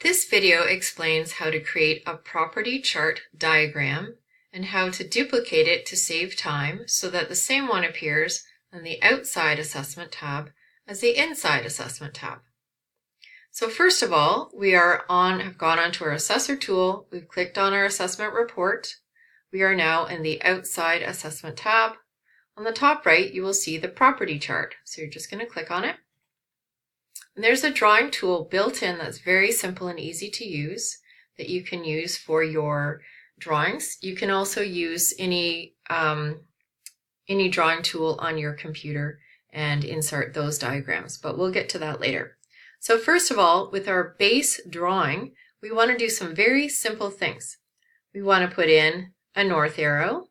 This video explains how to create a property chart diagram and how to duplicate it to save time so that the same one appears on the outside assessment tab as the inside assessment tab. So first of all, we have gone onto our assessor tool, we've clicked on our assessment report. We are now in the outside assessment tab. On the top right, you will see the property chart. So you're just going to click on it. And there's a drawing tool built in that's very simple and easy to use that you can use for your drawings. You can also use any drawing tool on your computer and insert those diagrams, but we'll get to that later. So first of all, with our base drawing, we want to do some very simple things. We want to put in a north arrow.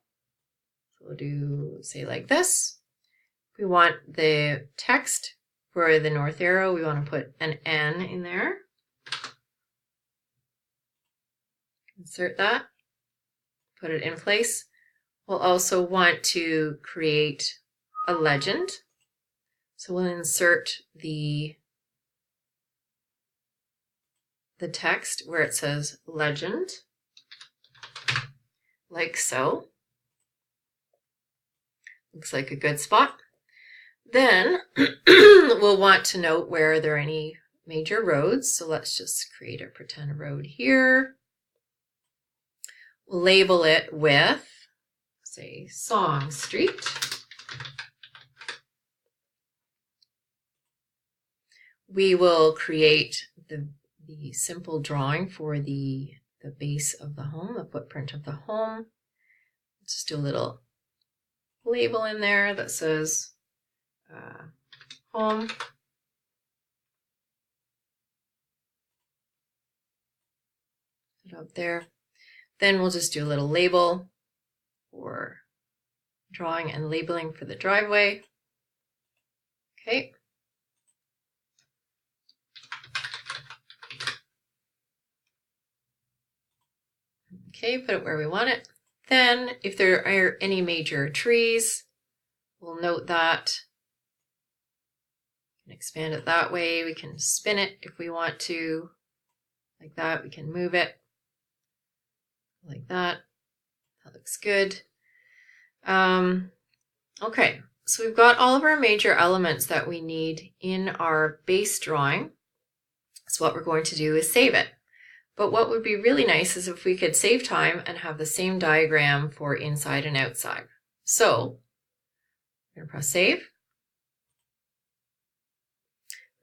We'll do, say, like this. We want the text for the north arrow. We want to put an N in there. Insert that. Put it in place. We'll also want to create a legend. So we'll insert the text where it says legend, like so. Looks like a good spot. Then we'll want to note where there are any major roads. So let's just create a pretend road here. We'll label it with, say, Song Street. We will create the simple drawing for the base of the home, the footprint of the home. Just do a little label in there that says home. Put it up there. Then we'll just do a little label for drawing and labeling for the driveway. Okay. Okay, put it where we want it. Then, if there are any major trees, we'll note that. We can expand it that way. We can spin it if we want to. Like that, we can move it. Like that. That looks good. Okay, so we've got all of our major elements that we need in our base drawing. So what we're going to do is save it. But what would be really nice is if we could save time and have the same diagram for inside and outside. So we're going to press save.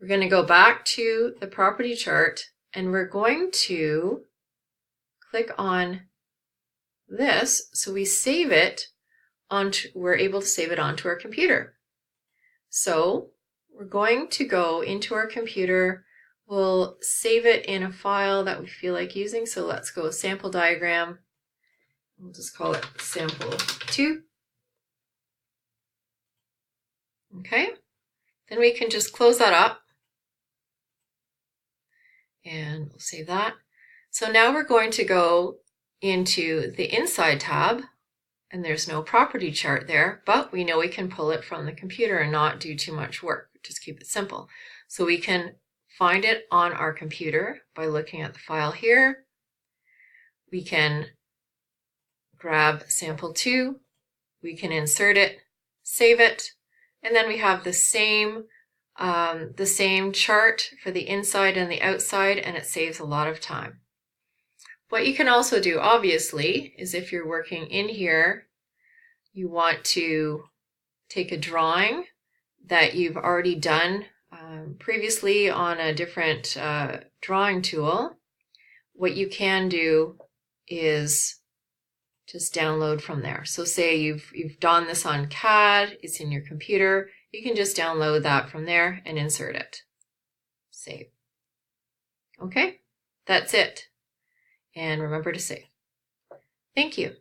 We're going to go back to the property chart and we're going to click on this so we save it we're able to save it onto our computer. So we're going to go into our computer. We'll save it in a file that we feel like using. So let's go sample diagram. We'll just call it sample 2. Okay. Then we can just close that up. And we'll save that. So now we're going to go into the inside tab. And there's no property chart there, but we know we can pull it from the computer and not do too much work. Just keep it simple. So we can find it on our computer by looking at the file here. We can grab sample 2, we can insert it, save it, and then we have the same chart for the inside and the outside, and it saves a lot of time. What you can also do, obviously, is if you're working in here, you want to take a drawing that you've already done previously on a different drawing tool. What you can do is just download from there. So say you've done this on CAD, it's in your computer, you can just download that from there and insert it. Save. Okay, that's it. And remember to save. Thank you.